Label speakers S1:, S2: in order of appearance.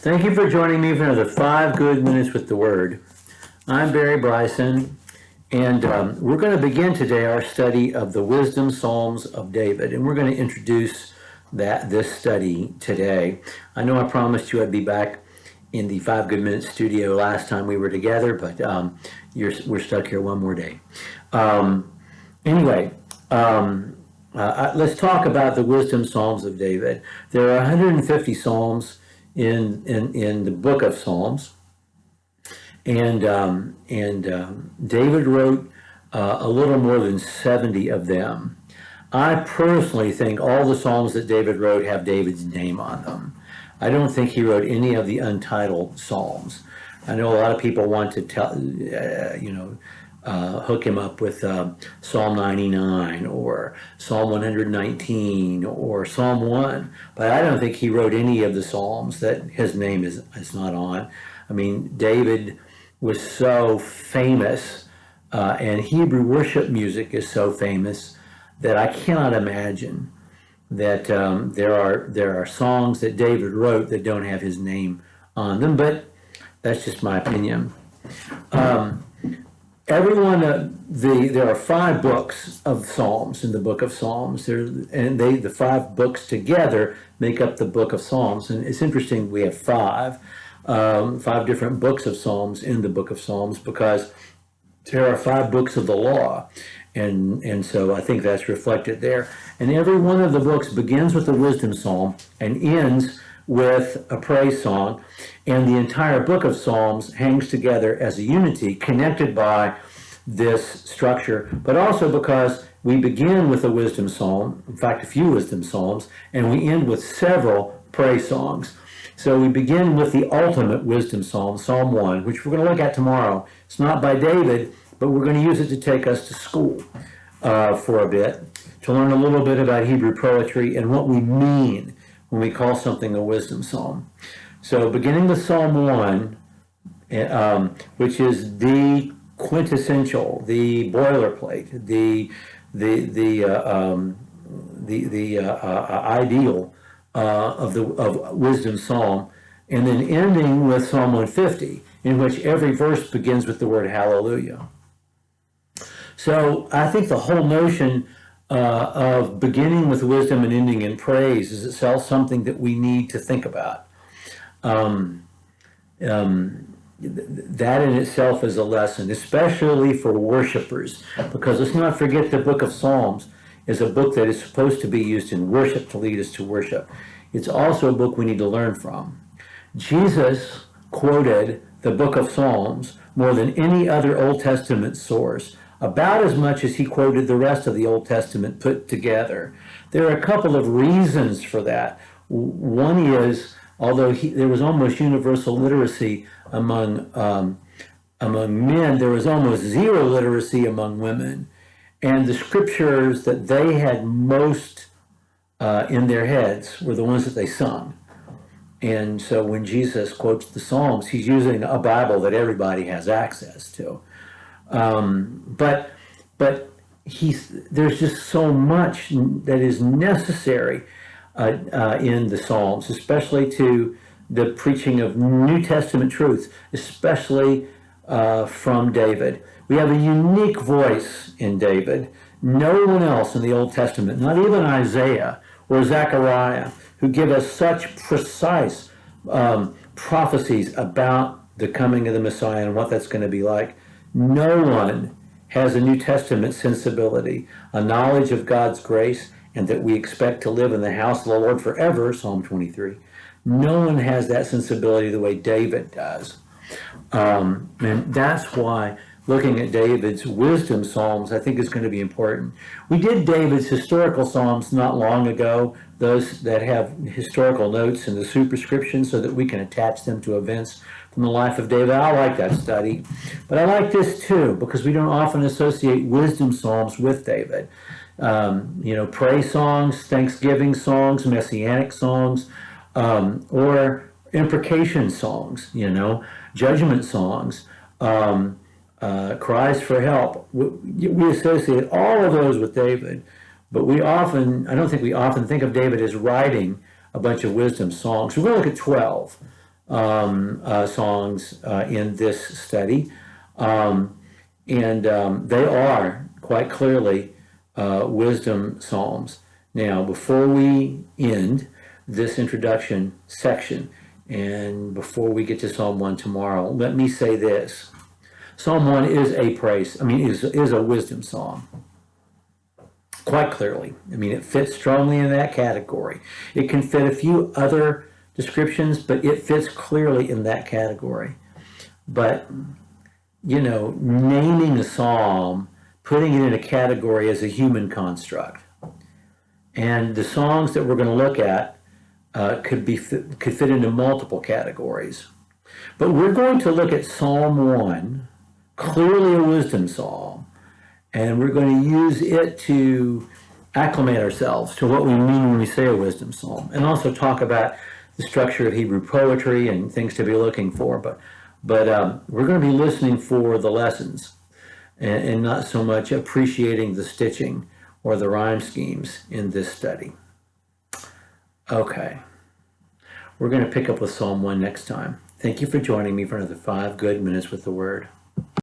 S1: Thank you for joining me for another 5 Good Minutes with the Word. I'm Barry Bryson, and we're going to begin today our study of the Wisdom Psalms of David, and we're going to introduce this study today. I know I promised you I'd be back in the 5 Good Minutes studio last time we were together, but we're stuck here one more day. Let's talk about the Wisdom Psalms of David. There are 150 psalms in the book of Psalms, and David wrote a little more than 70 of them. I personally think all the psalms that David wrote have David's name on them. I don't think he wrote any of the untitled psalms. I know a lot of people want to hook him up with Psalm 99 or Psalm 119 or Psalm 1, but I don't think he wrote any of the psalms that his name is not on. I mean, David was so famous, and Hebrew worship music is so famous that I cannot imagine that there are songs that David wrote that don't have his name on them, but that's just my opinion. There are 5 books of Psalms in the book of Psalms, the 5 books together make up the book of Psalms. And it's interesting we have 5 different books of Psalms in the book of Psalms because there are 5 books of the law, and so I think that's reflected there. And every one of the books begins with a wisdom psalm and ends with a praise song, and the entire book of Psalms hangs together as a unity connected by this structure, but also because we begin with a wisdom psalm, in fact a few wisdom psalms, and we end with several praise songs. So we begin with the ultimate wisdom psalm, Psalm 1, which we're going to look at tomorrow. It's not by David, but we're going to use it to take us to school for a bit, to learn a little bit about Hebrew poetry and what we mean when we call something a wisdom psalm. So beginning with Psalm 1, which is the quintessential, the boilerplate, the ideal of wisdom psalm, and then ending with Psalm 150, in which every verse begins with the word hallelujah. So I think the whole notion of beginning with wisdom and ending in praise is itself something that we need to think about. That in itself is a lesson, especially for worshipers, because let's not forget the book of Psalms is a book that is supposed to be used in worship to lead us to worship. It's also a book we need to learn from. Jesus quoted the book of Psalms more than any other Old Testament source, about as much as he quoted the rest of the Old Testament put together. There are a couple of reasons for that. One is, although there was almost universal literacy among men, there was almost zero literacy among women. And the scriptures that they had most in their heads were the ones that they sung. And so when Jesus quotes the Psalms, he's using a Bible that everybody has access to. But there's just so much that is necessary in the Psalms, especially to the preaching of New Testament truth, especially from David. We have a unique voice in David. No one else in the Old Testament, not even Isaiah or Zechariah, who give us such precise prophecies about the coming of the Messiah and what that's going to be like. No one has a New Testament sensibility, a knowledge of God's grace, and that we expect to live in the house of the Lord forever, Psalm 23. No one has that sensibility the way David does. And that's why looking at David's wisdom psalms, I think, is going to be important. We did David's historical psalms not long ago, those that have historical notes in the superscription so that we can attach them to events from the life of David. I like that study. But I like this too, because we don't often associate wisdom psalms with David. Praise songs, thanksgiving songs, messianic songs, or imprecation songs, judgment songs, cries for help. We associate all of those with David, but I don't think we often think of David as writing a bunch of wisdom songs. We're going to look at 12 songs in this study. They are quite clearly wisdom psalms. Now, before we end this introduction section, and before we get to Psalm 1 tomorrow, let me say this. Psalm 1 is a praise, is a wisdom psalm. Quite clearly. It fits strongly in that category. It can fit a few other descriptions, but it fits clearly in that category. But, naming a psalm, putting it in a category is a human construct. And the songs that we're going to look at could fit into multiple categories. But we're going to look at Psalm 1, clearly a wisdom psalm, and we're going to use it to acclimate ourselves to what we mean when we say a wisdom psalm, and also talk about the structure of Hebrew poetry and things to be looking for. But we're going to be listening for the lessons and not so much appreciating the stitching or the rhyme schemes in this study. Okay. We're going to pick up with Psalm 1 next time. Thank you for joining me for another 5 good minutes with the Word.